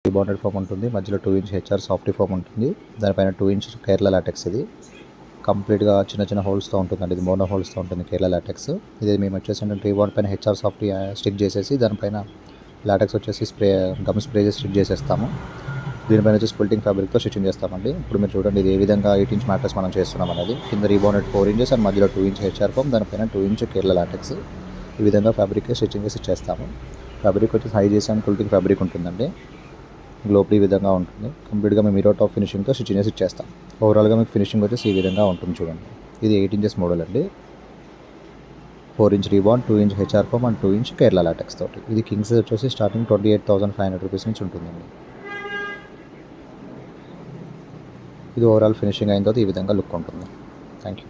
Rebonded foam ఉంటుంది, మధ్యలో 2 inch HR softy foam ఉంటుంది, దానిపైన 2 ఇంచ్ కేరళ లాటెక్స్. ఇది కంప్లీట్గా చిన్న చిన్న హోల్స్తో ఉంటుందండి, ఇది మోనో హోల్స్తో ఉంటుంది కేరళ లాటెక్స్. ఇది మేము వచ్చేసి అంటే రిబాండ్ పైన హెచ్ఆర్ సాఫ్టీ స్టిక్ చేసేసి దానిపైన లాటెక్స్ వచ్చేసి గమ్ స్ప్రే చేసి స్టిక్ చేసేస్తాము. దీనిపైన వచ్చి స్క్విల్టింగ్ ఫ్యాబ్రిక్తో స్టిచ్చింగ్ చేస్తామండి. ఇప్పుడు మీరు చూడండి ఇది ఏ విధంగా 8 ఇంచ్ మ్యాట్రెస్ మనం చేస్తున్నాం అనేది. కింద రీబౌండెడ్ 4 ఇంచెస్ అండ్ మధ్యలో 2 ఇంచ్ హెచ్ఆర్ ఫోమ్, దానిపైన 2 ఇంచ్ కేరళ లాటెక్స్. ఈ విధంగా ఫ్యాబ్రిక్ స్టిచ్చింగ్ చేసి చేస్తాము. ఫ్యాబ్రిక్ వచ్చేసి హై చేసి అండ్ క్విల్టింగ్ ఫ్యాబ్రిక్ ఉంటుందండి. గ్లోబ్ ఈ విధంగా ఉంటుంది. కంప్లీట్గా మేము మిరర్ టాప్ ఫినిషింగ్తో స్టిచ్చింగ్ చేసి ఇచ్చేస్తాం. ఓవరాల్గా మీకు ఫినిషింగ్ వచ్చేసి ఈ విధంగా ఉంటుంది చూడండి. ఇది 8 ఇంచెస్ మోడల్ అండి. 4 inch రీబాండ్, 2 inch HR foam and 2 inch Kerala LaTeX తోటి. ఇది కింగ్ సైజ్ వచ్చేసి స్టార్టింగ్ 28,500 రూపీస్ నుంచి ఉంటుందండి. ఇది ఓవరాల్ ఫినిషింగ్ అయిన తర్వాత ఈ విధంగా లుక్ ఉంటుంది. Thank you.